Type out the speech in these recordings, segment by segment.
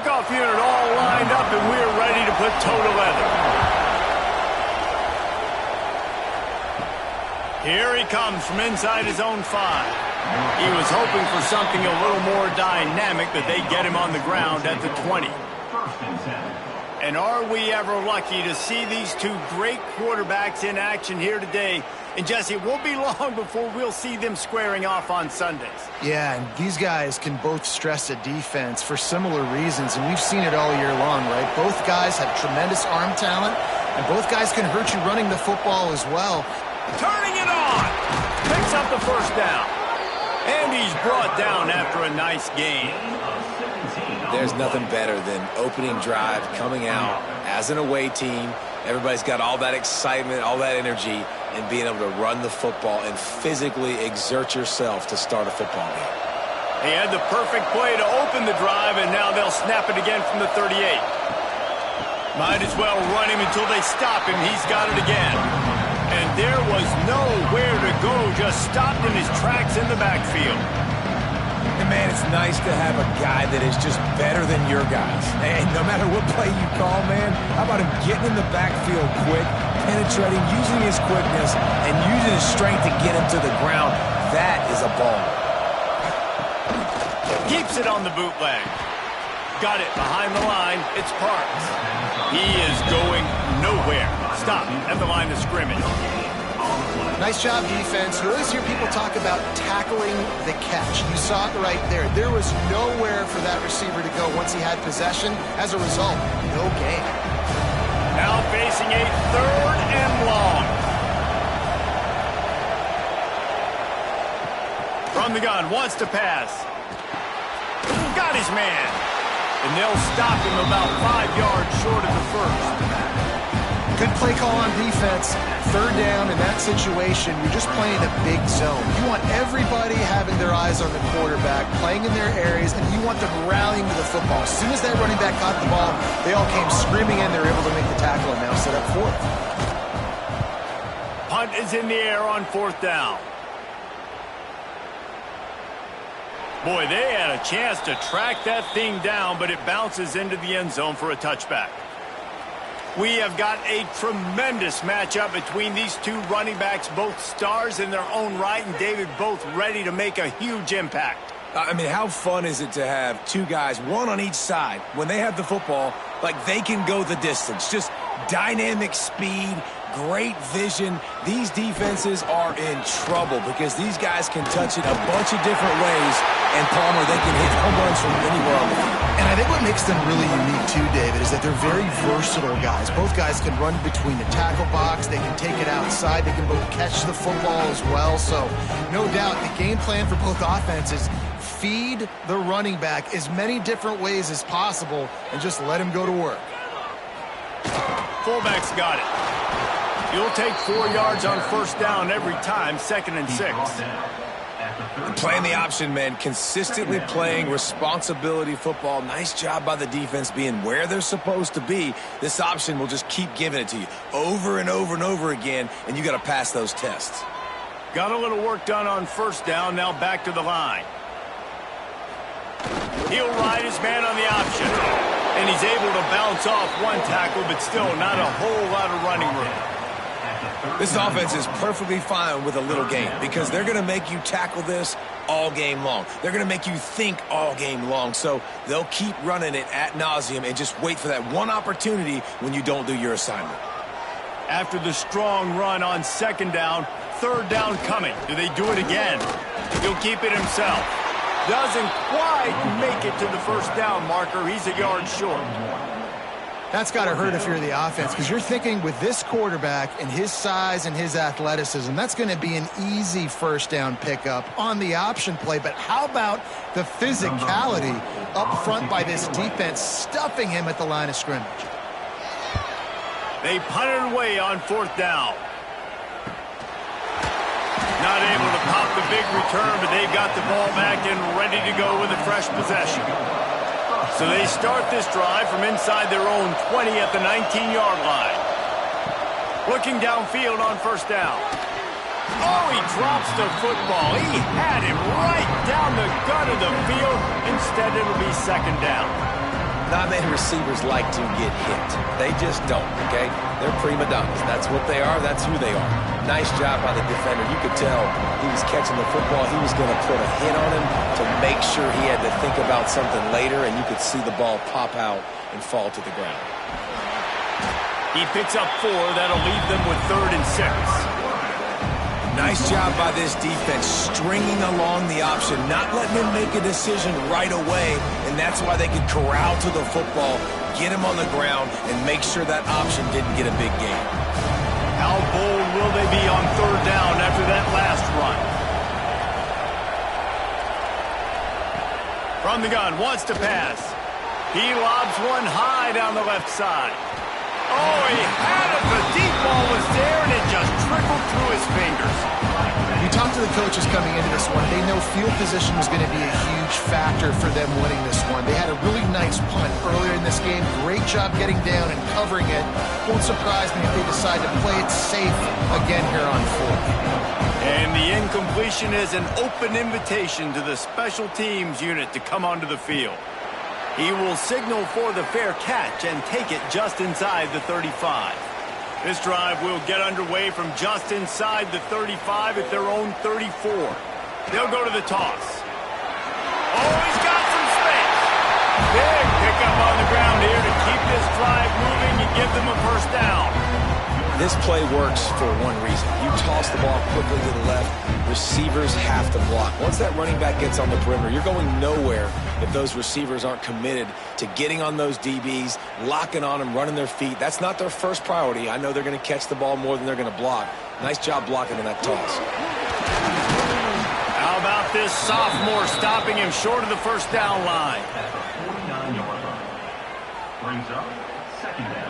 Kickoff unit all lined up, and we're ready to put toe to leather. Here he comes from inside his own 5. He was hoping for something a little more dynamic, but they get him on the ground at the 20. And are we ever lucky to see these two great quarterbacks in action here today? And Jesse, it won't be long before we'll see them squaring off on Sundays. Yeah, and these guys can both stress a defense for similar reasons, and we've seen it all year long, right? Both guys have tremendous arm talent, and both guys can hurt you running the football as well. Turning it on! Picks up the first down. And he's brought down after a nice gain. There's nothing better than opening drive, coming out as an away team. Everybody's got all that excitement, all that energy, and being able to run the football and physically exert yourself to start a football game. He had the perfect play to open the drive, and now they'll snap it again from the 38. Might as well run him until they stop him. He's got it again. And there was nowhere to go, just stopped in his tracks in the backfield. And man, it's nice to have a guy that is just better than your guys. And no matter what play you call, man, how about him getting in the backfield quick, penetrating, using his quickness, and using his strength to get him to the ground? That is a ball. Keeps it on the bootleg. Got it behind the line. It's Parks. He is going nowhere. Stop at the line of scrimmage. Nice job, defense. You always hear people talk about tackling the catch. You saw it right there. There was nowhere for that receiver to go once he had possession. As a result, no gain. Now facing a 3rd and long. From the gun, wants to pass. Got his man. And they'll stop him about 5 yards short of the first. Good play call on defense. 3rd down in that situation, you're just playing a big zone. You want everybody having their eyes on the quarterback, playing in their areas, and you want them rallying to the football. As soon as that running back caught the ball, they all came screaming in. They were able to make the tackle and now set up 4th. Punt is in the air on 4th down. Boy, they had a chance to track that thing down, but it bounces into the end zone for a touchback. We have got a tremendous matchup between these two running backs, both stars in their own right, and David, both ready to make a huge impact. I mean, how fun is it to have two guys, one on each side, when they have the football, like they can go the distance. Just dynamic speed, great vision. These defenses are in trouble because these guys can touch it a bunch of different ways, and Palmer, they can hit home runs from anywhere on the field. And I think what makes them really unique too, David, is that they're very versatile guys. Both guys can run between the tackle box. They can take it outside. They can both catch the football as well. So no doubt the game plan for both offenses, feed the running back as many different ways as possible and just let him go to work. Fullback's got it. You'll take 4 yards on 1st down every time, 2nd and 6. Playing the option, man, consistently playing responsibility football. Nice job by the defense being where they're supposed to be. This option will just keep giving it to you over and over and over again, and you got to pass those tests. Got a little work done on 1st down, now back to the line. He'll ride his man on the option, and he's able to bounce off one tackle, but still not a whole lot of running room. This offense is perfectly fine with a little game because they're going to make you tackle this all game long. They're going to make you think all game long. So they'll keep running it ad nauseum and just wait for that one opportunity when you don't do your assignment. After the strong run on 2nd down, 3rd down coming. Do they do it again? He'll keep it himself. Doesn't quite make it to the 1st down marker. He's a yard short. That's got to hurt if you're the offense because you're thinking with this quarterback and his size and his athleticism, that's going to be an easy 1st down pickup on the option play. But how about the physicality up front by this defense stuffing him at the line of scrimmage? They punted away on 4th down. Not able to pop the big return, but they've got the ball back and ready to go with a fresh possession. So they start this drive from inside their own 20 at the 19-yard line. Looking downfield on 1st down. Oh, he drops the football. He had him right down the gut of the field. Instead, it'll be 2nd down. Not many receivers like to get hit. They just don't, okay? They're prima donnas. That's what they are. That's who they are. Nice job by the defender. You could tell he was catching the football. He was going to put a hit on him to make sure he had to think about something later, and you could see the ball pop out and fall to the ground. He picks up 4. That'll leave them with 3rd and 6. Nice job by this defense stringing along the option, not letting him make a decision right away, and that's why they could corral to the football, get him on the ground, and make sure that option didn't get a big gain. How bold will they be on 3rd down after that last run? From the gun, wants to pass. He lobs one high down the left side. Oh, he had it. The deep ball was there, and it just trickled through his fingers. You talked to the coaches coming into this one. They know field position was going to be a huge factor for them winning this one. They had a really nice punt earlier in this game. Great job getting down and covering it. Won't surprise me if they decide to play it safe again here on 4th. And the incompletion is an open invitation to the special teams unit to come onto the field. He will signal for the fair catch and take it just inside the 35. This drive will get underway from just inside the 35 at their own 34. They'll go to the toss. Oh, he's got some space. Big pickup on the ground here to keep this drive moving and give them a first down. This play works for one reason. You toss the ball quickly to the left, receivers have to block. Once that running back gets on the perimeter, you're going nowhere if those receivers aren't committed to getting on those DBs, locking on them, running their feet. That's not their first priority. I know they're going to catch the ball more than they're going to block. Nice job blocking in that toss. How about this sophomore stopping him short of the first down line? At the 49-yard line. Brings up 2nd down.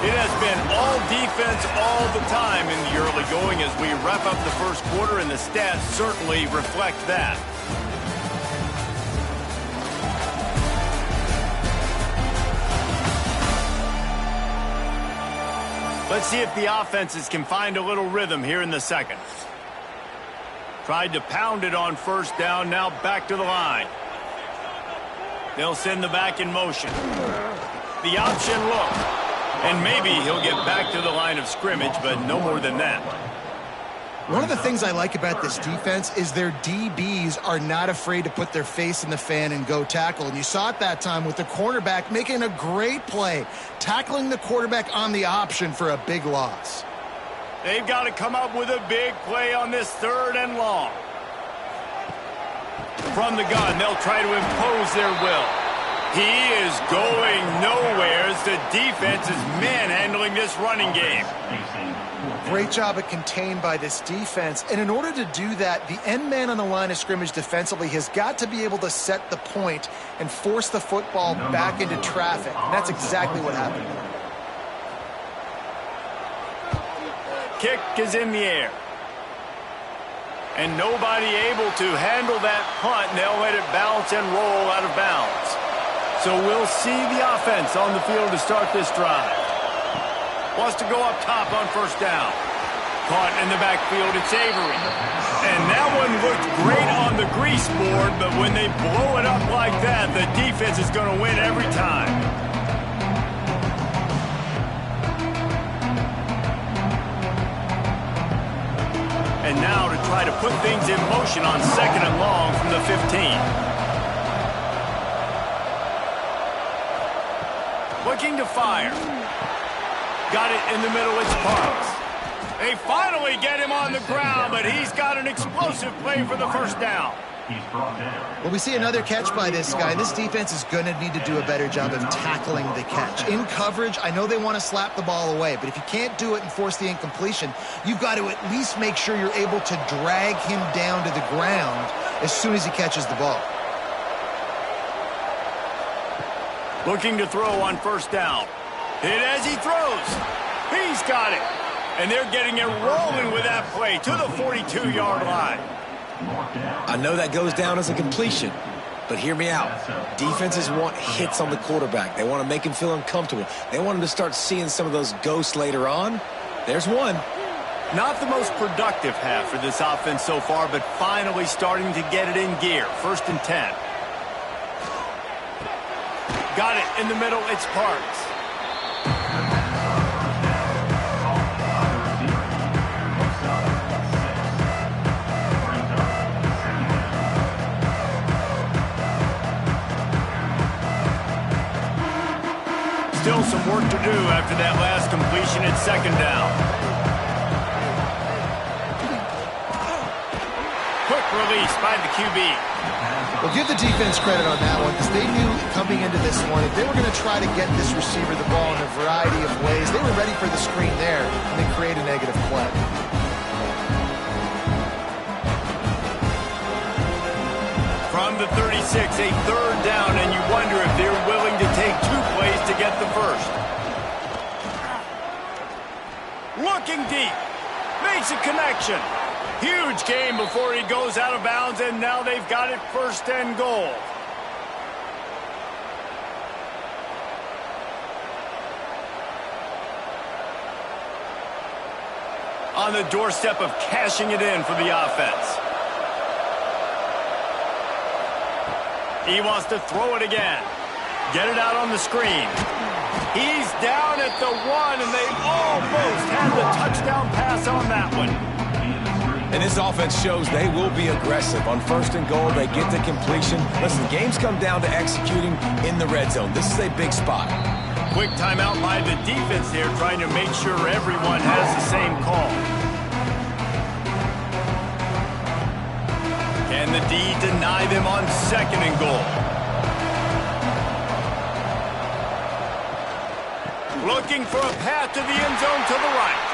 It has been all defense all the time in the early going as we wrap up the first quarter, and the stats certainly reflect that. Let's see if the offenses can find a little rhythm here in the second. Tried to pound it on first down, now back to the line. They'll send the back in motion. The option look. And maybe he'll get back to the line of scrimmage, but no more than that. One of the things I like about this defense is their DBs are not afraid to put their face in the fan and go tackle. And you saw it that time with the cornerback making a great play, tackling the quarterback on the option for a big loss. They've got to come up with a big play on this 3rd and long. From the gun, they'll try to impose their will. He is going nowhere as the defense is manhandling this running game. Great job at contained by this defense. And in order to do that, the end man on the line of scrimmage defensively has got to be able to set the point and force the football back into traffic. And that's exactly what happened. Kick is in the air. And nobody able to handle that punt, and they'll let it bounce and roll out of bounds. So we'll see the offense on the field to start this drive. Wants to go up top on first down. Caught in the backfield, it's Avery. And that one looked great on the grease board, but when they blow it up like that, the defense is going to win every time. And now to try to put things in motion on 2nd and long from the 15. Looking to fire. Got it in the middle, it's Parks. They finally get him on the ground, but he's got an explosive play for the first down. Well, we see another catch by this guy. This defense is going to need to do a better job of tackling the catch. In coverage, I know they want to slap the ball away, but if you can't do it and force the incompletion, you've got to at least make sure you're able to drag him down to the ground as soon as he catches the ball. Looking to throw on first down. Hit as he throws. He's got it. And they're getting it rolling with that play to the 42-yard line. I know that goes down as a completion, but hear me out. Defenses want hits on the quarterback. They want to make him feel uncomfortable. They want him to start seeing some of those ghosts later on. There's one. Not the most productive half for this offense so far, but finally starting to get it in gear. 1st and 10. Got it in the middle. It's Parks. Still some work to do after that last completion at second down. Quick release by the QB. Well, give the defense credit on that one because they knew coming into this one, if they were going to try to get this receiver the ball in a variety of ways, they were ready for the screen there and then create a negative play. From the 36, a third down, and you wonder if they're willing to take 2 plays to get the first. Looking deep. Makes a connection. Huge gain before he goes out of bounds, and now they've got it 1st and goal. On the doorstep of cashing it in for the offense. He wants to throw it again. Get it out on the screen. He's down at the 1, and they almost had the touchdown pass on that one. And this offense shows they will be aggressive. On 1st and goal, they get the completion. Listen, games come down to executing in the red zone. This is a big spot. Quick timeout by the defense here, trying to make sure everyone has the same call. Can the D deny them on 2nd and goal? Looking for a path to the end zone to the right.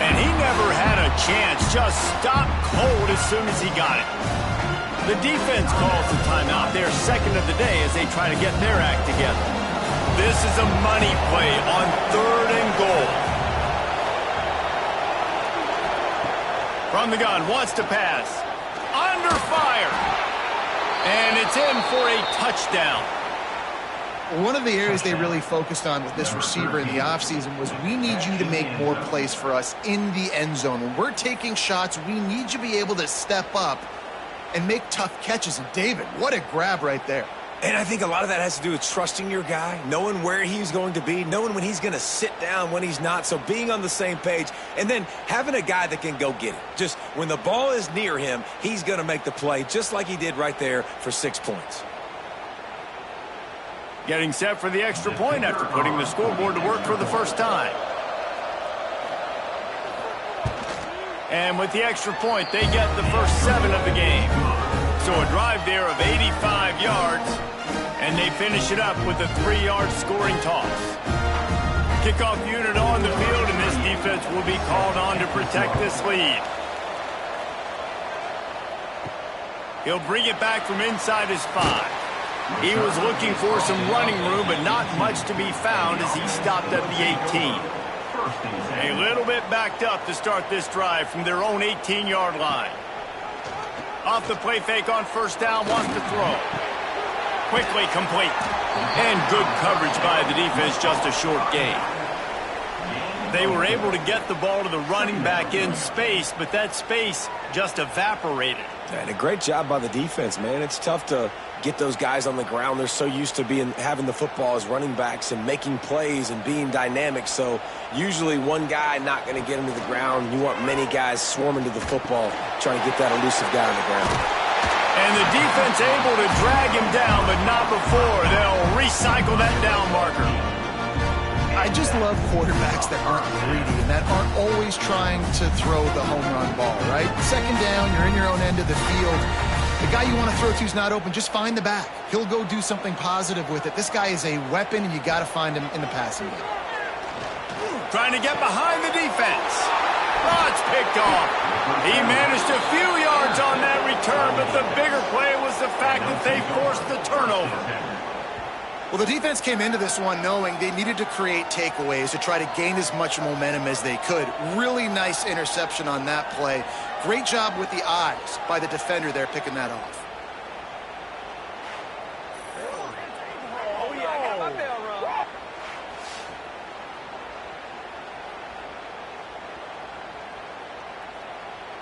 And he never had a chance, just stopped cold as soon as he got it. The defense calls the timeout, their 2nd of the day as they try to get their act together. This is a money play on 3rd and goal. From the gun, wants to pass. Under fire. And it's in for a touchdown. One of the areas they really focused on with this receiver in the offseason was we need you to make more plays for us in the end zone. When we're taking shots, we need you to be able to step up and make tough catches. And David, what a grab right there. And I think a lot of that has to do with trusting your guy, knowing where he's going to be, knowing when he's going to sit down, when he's not. So being on the same page, and then having a guy that can go get it. Just when the ball is near him, he's going to make the play, just like he did right there for 6 points. Getting set for the extra point after putting the scoreboard to work for the first time. And with the extra point, they get the first 7 of the game. So a drive there of 85 yards, and they finish it up with a 3-yard scoring toss. Kickoff unit on the field, and this defense will be called on to protect this lead. He'll bring it back from inside his 5. He was looking for some running room, but not much to be found as he stopped at the 18. A little bit backed up to start this drive from their own 18-yard line. Off the play fake on 1st down, wants to throw. Quickly complete. And good coverage by the defense, just a short gain. They were able to get the ball to the running back in space, but that space just evaporated. And a great job by the defense, man. It's tough to get those guys on the ground. They're so used to having the football as running backs and making plays and being dynamic. So usually one guy not going to get him to the ground. You want many guys swarming to the football, trying to get that elusive guy on the ground. And the defense able to drag him down, but not before. They'll recycle that down marker. I just love quarterbacks that aren't greedy and that aren't always trying to throw the home run ball, right? 2nd down, you're in your own end of the field. The guy you want to throw to is not open. Just find the back. He'll go do something positive with it. This guy is a weapon, and you got to find him in the passing game. Trying to get behind the defense. Oh, it's picked off. He managed a few yards on that return, but the bigger play was the fact that they forced the turnover. Well, the defense came into this one knowing they needed to create takeaways to try to gain as much momentum as they could. Really nice interception on that play. Great job with the eyes by the defender there picking that off.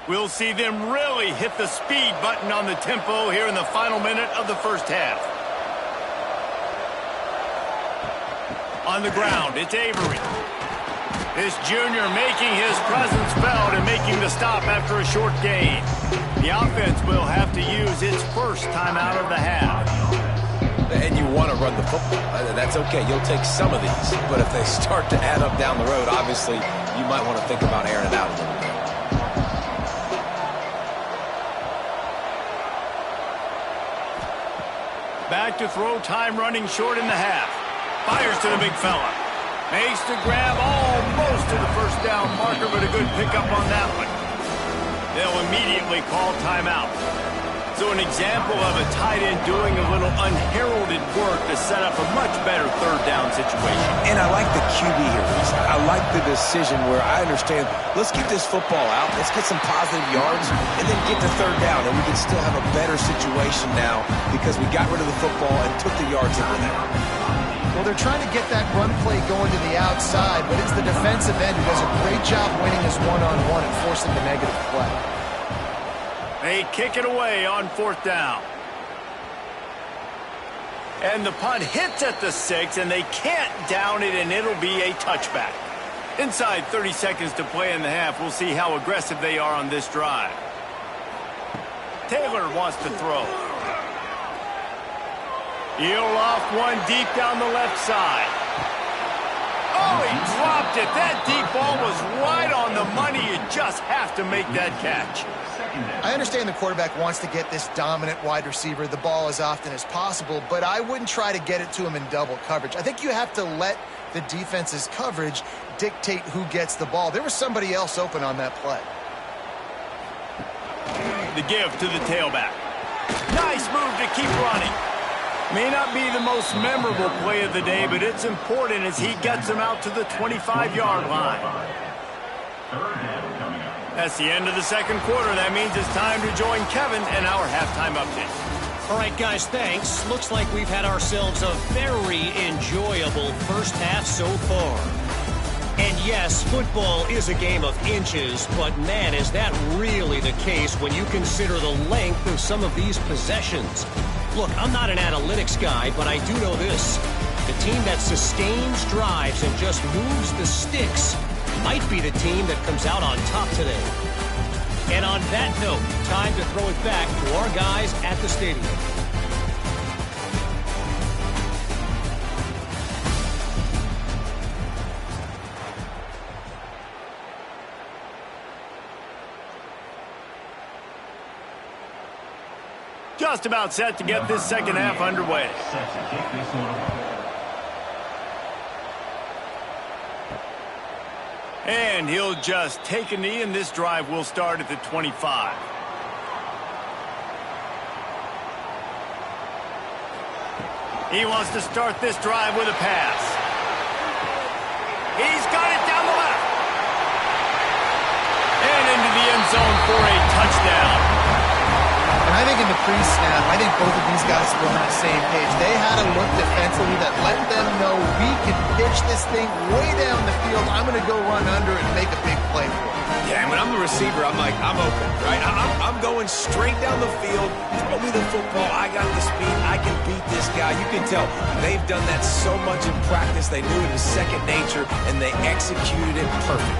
We'll see them really hit the speed button on the tempo here in the final minute of the first half. On the ground, it's Avery. This junior making his presence felt and making the stop after a short gain. The offense will have to use its first timeout of the half. And you want to run the football. That's okay. You'll take some of these. But if they start to add up down the road, obviously, you might want to think about airing it out a little bit. Back to throw, time running short in the half. Fires to the big fella. Makes the grab almost to the first down marker, but a good pickup on that one. They'll immediately call timeout. So an example of a tight end doing a little unheralded work to set up a much better third down situation. And I like the QB here, Reese. I like the decision where I understand, let's get this football out, let's get some positive yards, and then get to third down, and we can still have a better situation now because we got rid of the football and took the yards out of there. Well, they're trying to get that run play going to the outside, but it's the defensive end who does a great job winning his one-on-one and forcing the negative play. They kick it away on fourth down. And the punt hits at the 6, and they can't down it, and it'll be a touchback. Inside 30 seconds to play in the half. We'll see how aggressive they are on this drive. Taylor wants to throw. He'll off one deep down the left side. Oh, he dropped it. That deep ball was right on the money. You just have to make that catch. I understand the quarterback wants to get this dominant wide receiver the ball as often as possible, but I wouldn't try to get it to him in double coverage. I think you have to let the defense's coverage dictate who gets the ball. There was somebody else open on that play. The give to the tailback. Nice move to keep running. May not be the most memorable play of the day, but it's important as he gets him out to the 25-yard line. That's the end of the second quarter. That means it's time to join Kevin and our halftime update. All right, guys, thanks. Looks like we've had ourselves a very enjoyable first half so far. And yes, football is a game of inches, but man, is that really the case when you consider the length of some of these possessions. Look, I'm not an analytics guy, but I do know this. The team that sustains drives and just moves the sticks might be the team that comes out on top today. And on that note, time to throw it back to our guys at the stadium. Just about set to get this second half underway. And he'll just take a knee, and this drive will start at the 25. He wants to start this drive with a pass. He's got it down the left. And into the end zone for a touchdown. And I think in the pre-snap, I think both of these guys were on the same page. They had a look defensively that let them know we can pitch this thing way down the field. I'm going to go run under and make a big play for it. Yeah, and when I'm the receiver, I'm like, I'm open, right? I'm going straight down the field. Throw me the football. I got the speed. I can beat this guy. You can tell they've done that so much in practice. They knew it was second nature, and they executed it perfectly.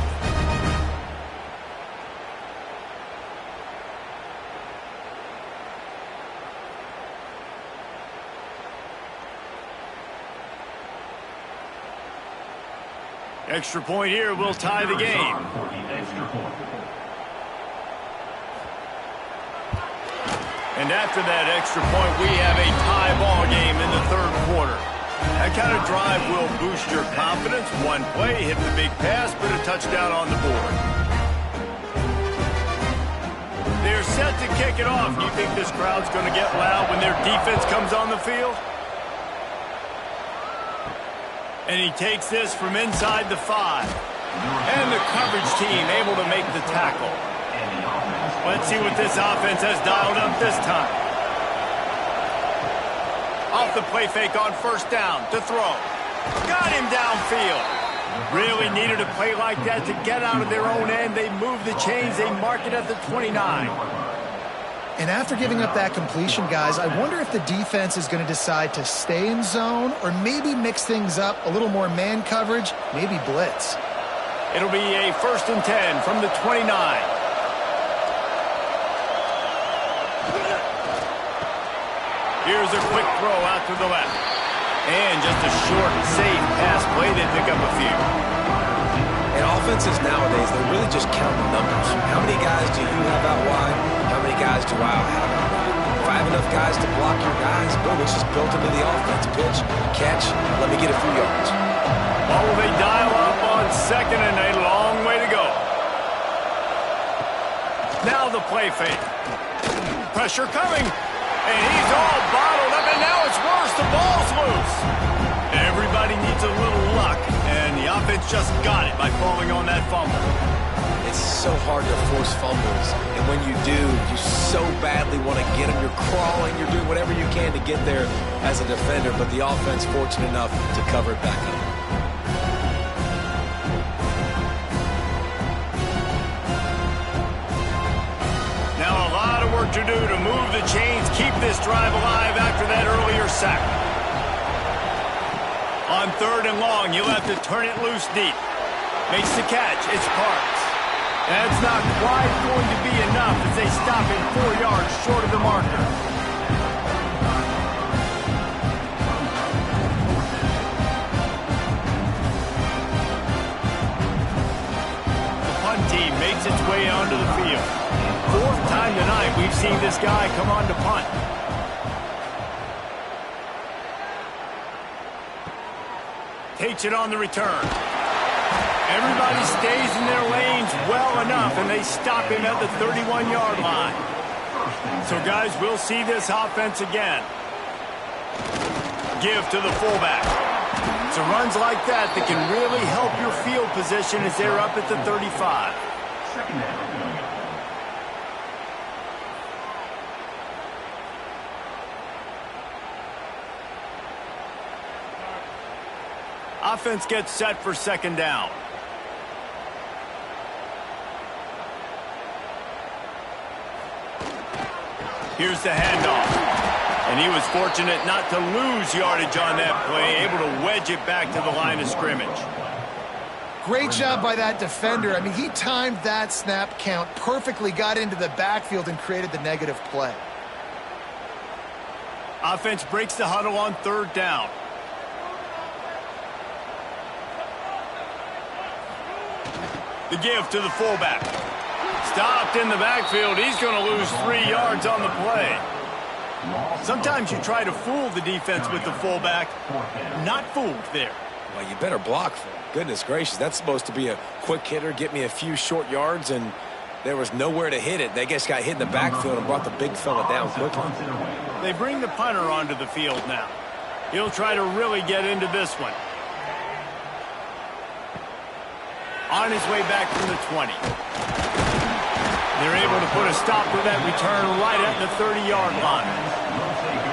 Extra point here will tie the game. And after that extra point, we have a tie ball game in the third quarter. That kind of drive will boost your confidence. One play, hit the big pass, put a touchdown on the board. They're set to kick it off. Do you think this crowd's going to get loud when their defense comes on the field? And he takes this from inside the 5. And the coverage team able to make the tackle. Let's see what this offense has dialed up this time. Off the play fake on first down to throw. Got him downfield. Really needed a play like that to get out of their own end. They move the chains. They mark it at the 29. And after giving up that completion, guys, I wonder if the defense is going to decide to stay in zone or maybe mix things up, a little more man coverage, maybe blitz. It'll be a 1st and 10 from the 29. Here's a quick throw out to the left. And just a short, safe pass play. They pick up a few. And offenses nowadays, they're really just counting numbers. How many guys do you have out wide? How many guys do I have out wide? If I have enough guys to block your guys, boom, it's just built into the offense. Pitch, catch, let me get a few yards. Oh, they dial up on 2nd and a long way to go. Now the play fake. Pressure coming. And he's all bottled up, and now it's worse. The ball's loose. Everybody needs a little luck, and the offense just got it by falling on that fumble. It's so hard to force fumbles, and when you do, you so badly want to get them. You're crawling, you're doing whatever you can to get there as a defender, but the offense fortunate enough to cover it back up. Now a lot of work to do to move the chains, keep this drive alive after that earlier sack. On 3rd and long, you'll have to turn it loose deep. Makes the catch. It's Parks. That's not quite going to be enough as they stop him 4 yards short of the marker. The punt team makes its way onto the field. 4th time tonight we've seen this guy come on to punt. Takes it on the return. Everybody stays in their lanes well enough, and they stop him at the 31-yard line. So, guys, we'll see this offense again. Give to the fullback. It's runs like that that can really help your field position as they're up at the 35. Second down. Offense gets set for 2nd down. Here's the handoff. And he was fortunate not to lose yardage on that play, able to wedge it back to the line of scrimmage. Great job by that defender. I mean, he timed that snap count perfectly, got into the backfield, and created the negative play. Offense breaks the huddle on 3rd down. The give to the fullback. Stopped in the backfield. He's going to lose 3 yards on the play. Sometimes you try to fool the defense with the fullback. Not fooled there. Well, you better block for him. Goodness gracious, that's supposed to be a quick hitter, get me a few short yards, and there was nowhere to hit it. They just got hit in the backfield and brought the big fella down quickly. They bring the punter onto the field now. He'll try to really get into this one. On his way back from the 20. They're able to put a stop to that return right at the 30-yard line.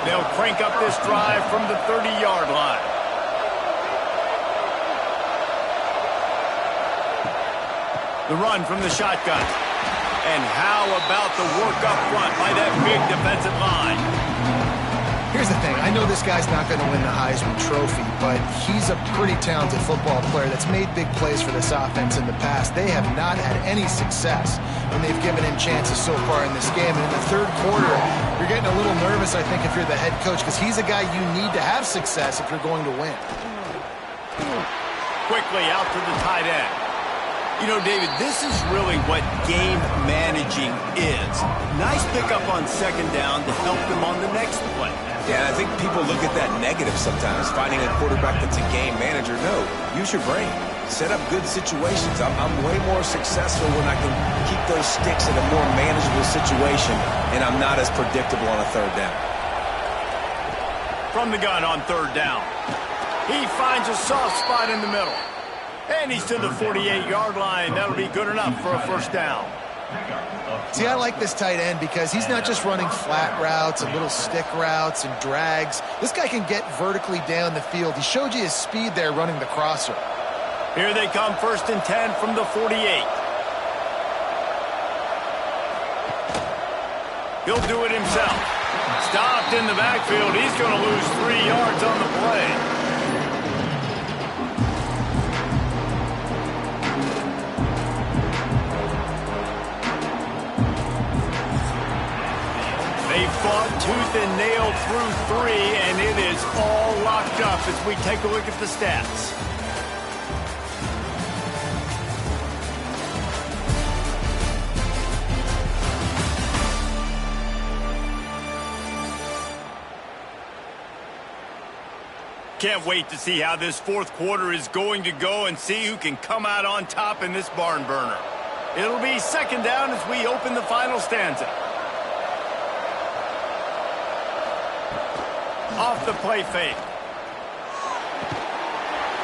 They'll crank up this drive from the 30-yard line. The run from the shotgun. And how about the work up front by that big defensive line? Here's the thing. I know this guy's not going to win the Heisman Trophy, but he's a pretty talented football player that's made big plays for this offense in the past. They have not had any success when they've given him chances so far in this game. And in the 3rd quarter, you're getting a little nervous, I think, if you're the head coach, because he's a guy you need to have success if you're going to win. Quickly out to the tight end. You know, David, this is really what game managing is. Nice pickup on 2nd down to help them on the next play. Yeah, I think people look at that negative sometimes, finding a quarterback that's a game manager. No, use your brain. Set up good situations. I'm way more successful when I can keep those sticks in a more manageable situation, and I'm not as predictable on a 3rd down. From the gun on 3rd down. He finds a soft spot in the middle. And he's to the 48-yard line. That'll be good enough for a 1st down. See, I like this tight end because he's not just running flat routes and little stick routes and drags. This guy can get vertically down the field. He showed you his speed there running the crosser. Here they come, 1st and 10 from the 48. He'll do it himself. Stopped in the backfield. He's going to lose 3 yards on the play. They fought tooth and nail through 3, and it is all locked up as we take a look at the stats. Can't wait to see how this fourth quarter is going to go and see who can come out on top in this barn burner. It'll be second down as we open the final stanza. Off the play fake.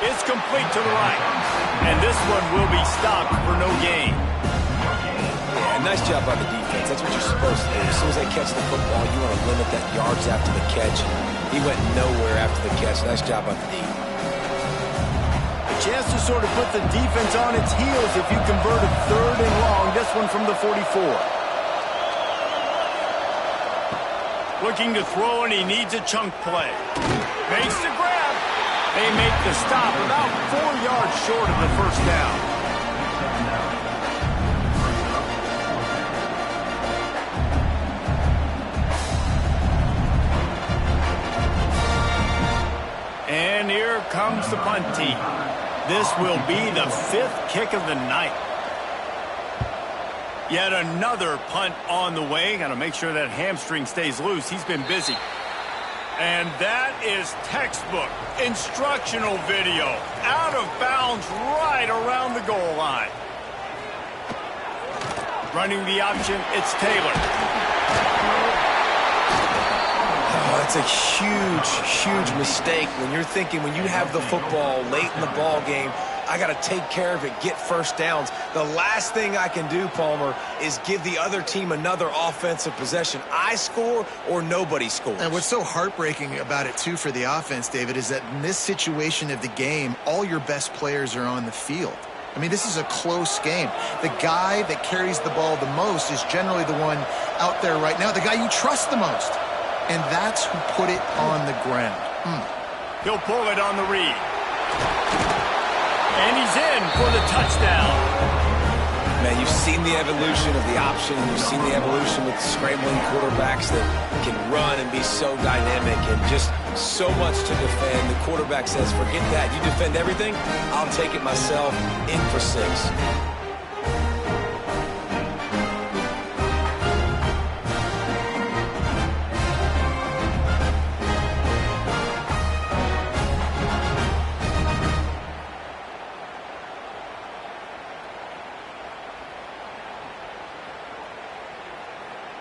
It's complete to the right. And this one will be stopped for no gain. Yeah, nice job by the defense. That's what you're supposed to do. As soon as they catch the football, you want to limit that yards after the catch. He went nowhere after the catch. Nice job on the D. A chance to sort of put the defense on its heels if you convert a 3rd and long. This one from the 44. Looking to throw, and he needs a chunk play. Makes the grab. They make the stop about 4 yards short of the first down. And here comes the punt team. This will be the 5th kick of the night. Yet another punt on the way. Got to make sure that hamstring stays loose. He's been busy. And that is textbook instructional video. Out of bounds right around the goal line. Running the option, it's Taylor. That's a huge, huge mistake when you're thinking when you have the football late in the ball game, I got to take care of it, get first downs. The last thing I can do, Palmer, is give the other team another offensive possession. I score or nobody scores. And what's so heartbreaking about it, too, for the offense, David, is that in this situation of the game, all your best players are on the field. I mean, this is a close game. The guy that carries the ball the most is generally the one out there right now, the guy you trust the most. And that's who put it on the ground. He'll pull it on the read. And he's in for the touchdown. Man, you've seen the evolution of the option. You've seen the evolution with scrambling quarterbacks that can run and be so dynamic and just so much to defend. The quarterback says, forget that. You defend everything, I'll take it myself. In for 6.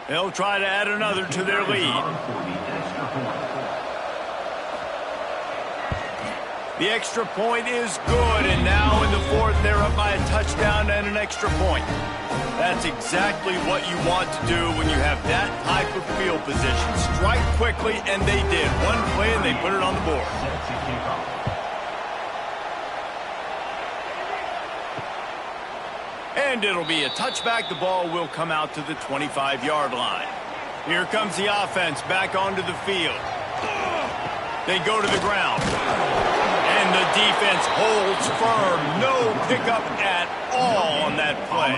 They'll try to add another to their lead. The extra point is good, and now in the 4th, they're up by a touchdown and an extra point. That's exactly what you want to do when you have that type of field position. Strike quickly, and they did. One play, and they put it on the board. And it'll be a touchback. The ball will come out to the 25-yard line. Here comes the offense back onto the field. They go to the ground. And the defense holds firm. No pickup at all on that play.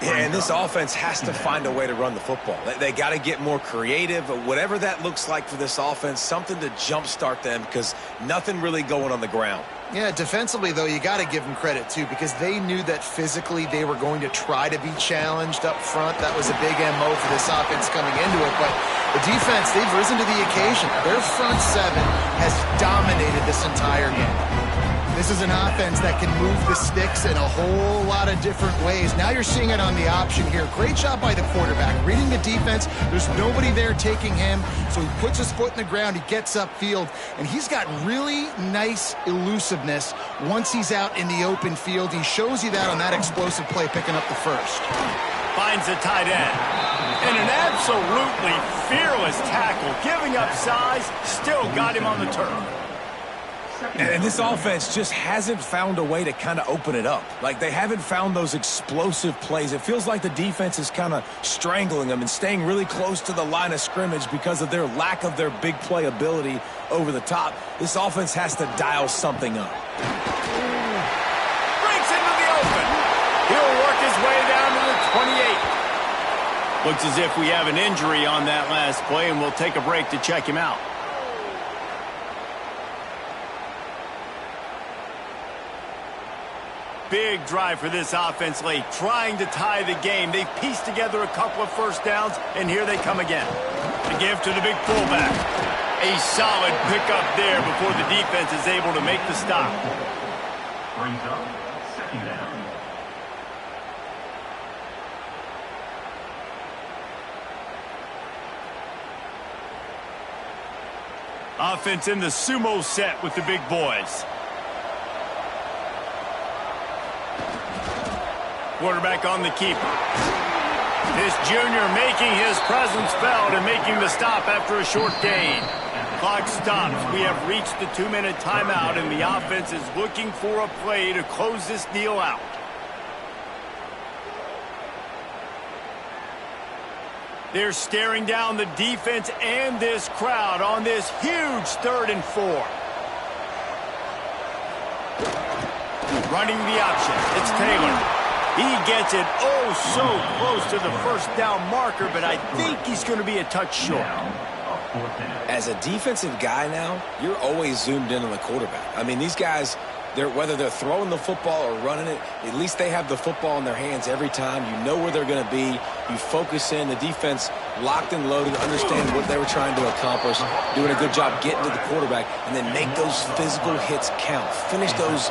Yeah, and this offense has to find a way to run the football. They got to get more creative, whatever that looks like for this offense, something to jumpstart them because nothing really going on the ground. Yeah, defensively, though, you got to give them credit, too, because they knew that physically they were going to try to be challenged up front. That was a big MO for this offense coming into it. But the defense, they've risen to the occasion. Their front 7 has dominated this entire game. This is an offense that can move the sticks in a whole lot of different ways. Now you're seeing it on the option here. Great job by the quarterback. Reading the defense, there's nobody there taking him, so he puts his foot in the ground, he gets upfield, and he's got really nice elusiveness once he's out in the open field. He shows you that on that explosive play, picking up the first. Finds a tight end. And an absolutely fearless tackle, giving up size, still got him on the turf. And this offense just hasn't found a way to kind of open it up. Like, they haven't found those explosive plays. It feels like the defense is kind of strangling them and staying really close to the line of scrimmage because of their lack of their big play ability over the top. This offense has to dial something up. Breaks into the open. He'll work his way down to the 28. Looks as if we have an injury on that last play, and we'll take a break to check him out. Big drive for this offense late, trying to tie the game. They've pieced together a couple of first downs, and here they come again. The give to the big fullback. A solid pickup there before the defense is able to make the stop. Brings up second down. Offense in the sumo set with the big boys. Quarterback on the keeper. This junior making his presence felt and making the stop after a short gain. Clock stops. We have reached the 2-minute timeout, and the offense is looking for a play to close this deal out. They're staring down the defense and this crowd on this huge 3rd and 4. Running the option. It's Taylor. He gets it so close to the first down marker, but I think he's going to be a touch short. As a defensive guy now, you're always zoomed in on the quarterback. I mean, these guys, whether they're throwing the football or running it, at least they have the football in their hands every time. You know where they're going to be. You focus in. The defense locked and loaded, understand what they were trying to accomplish, doing a good job getting to the quarterback, and then make those physical hits count. Finish those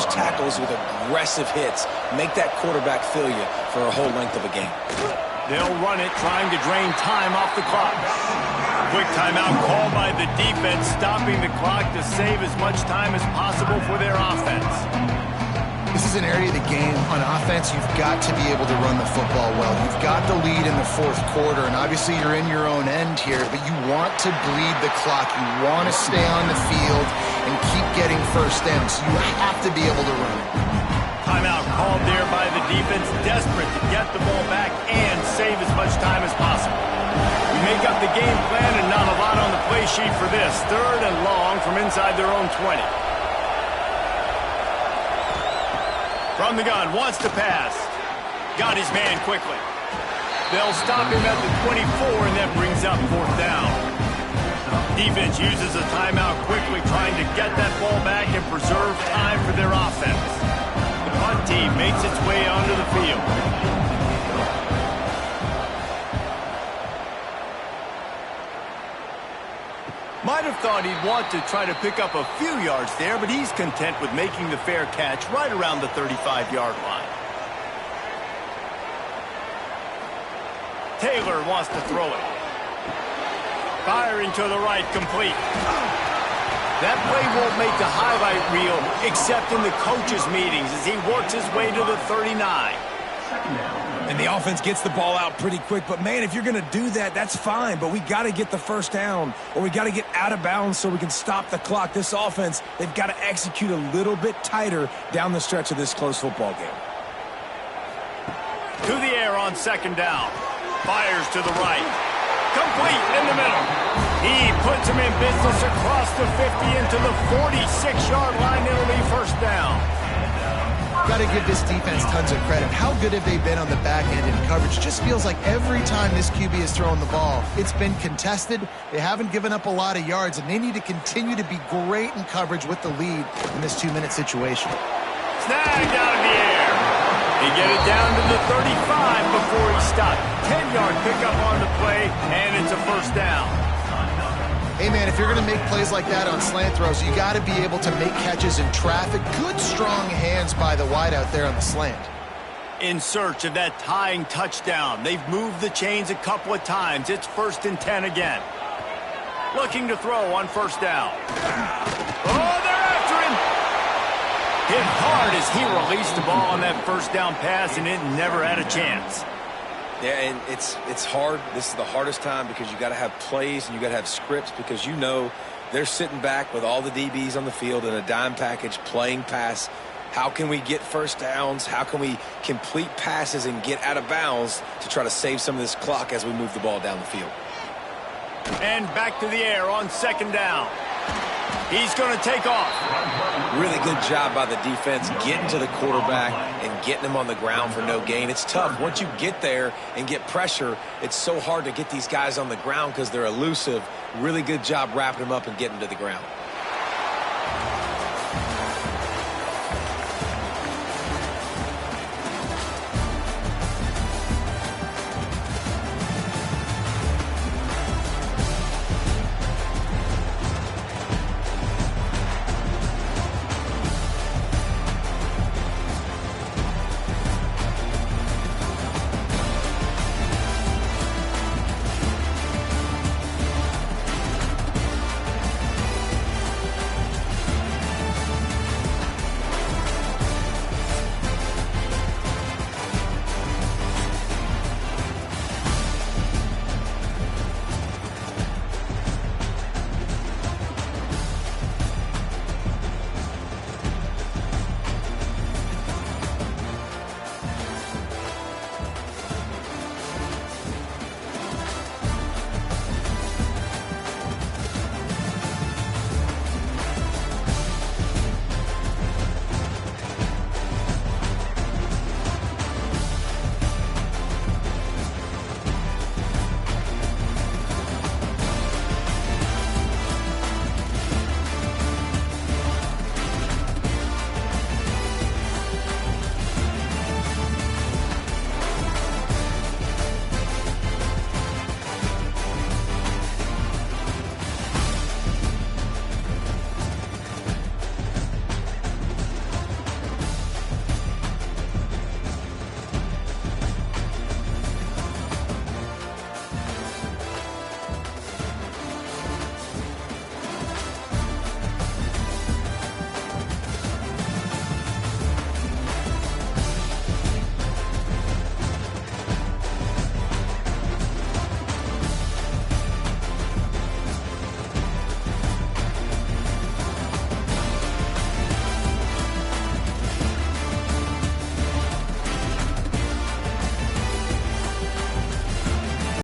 tackles with aggressive hits. Make that quarterback feel you for a whole length of a game. They'll run it, trying to drain time off the clock. Quick timeout called by the defense, stopping the clock to save as much time as possible for their offense. This is an area of the game on offense you've got to be able to run the football well. You've got the lead in the 4th quarter, and obviously you're in your own end here, but you want to bleed the clock. You want to stay on the field and keep getting first downs. You have to be able to run it. Timeout called there by the defense, desperate to get the ball back and save as much time as possible. We make up the game plan and not a lot on the play sheet for this. 3rd and long from inside their own 20. From the gun, wants to pass. Got his man quickly. They'll stop him at the 24, and that brings up 4th down. Defense uses a timeout quickly, trying to get that ball back and preserve time for their offense. The punt team makes its way onto the field. Might have thought he'd want to try to pick up a few yards there, but he's content with making the fair catch right around the 35-yard line. Taylor wants to throw it. Firing to the right, complete. That play won't make the highlight reel except in the coaches' meetings as he works his way to the 39. And the offense gets the ball out pretty quick. But, man, if you're going to do that, that's fine. But we got to get the first down, or we got to get out of bounds so we can stop the clock. This offense, they've got to execute a little bit tighter down the stretch of this close football game. To the air on 2nd down. Fires to the right. Complete in the middle. He puts him in business across the 50 into the 46-yard line. It'll be 1st down. Got to give this defense tons of credit. How good have they been on the back end in coverage? Just feels like every time this QB has thrown the ball, it's been contested. They haven't given up a lot of yards, and they need to continue to be great in coverage with the lead in this 2-minute situation. Snagged out of the air. They get it down to the 35 before he stopped. 10-yard pickup on the play, and it's a 1st down. Hey, man, if you're going to make plays like that on slant throws, you got to be able to make catches in traffic. Good, strong hands by the wideout there on the slant. In search of that tying touchdown. They've moved the chains a couple of times. It's 1st and 10 again. Looking to throw on 1st down. Oh, they're after him. Hit hard as he released the ball on that 1st down pass, and it never had a chance. Yeah, and it's hard. This is the hardest time because you got to have plays and you got to have scripts because you know They're sitting back with all the DBs on the field in a dime package, playing pass. How can we get first downs? How can we complete passes and get out of bounds to try to save some of this clock as we move the ball down the field? And back to the air on second down. He's going to take off. Really good job by the defense getting to the quarterback and getting him on the ground for no gain. It's tough. Once you get there and get pressure, it's so hard to get these guys on the ground because they're elusive. Really good job wrapping them up and getting to the ground.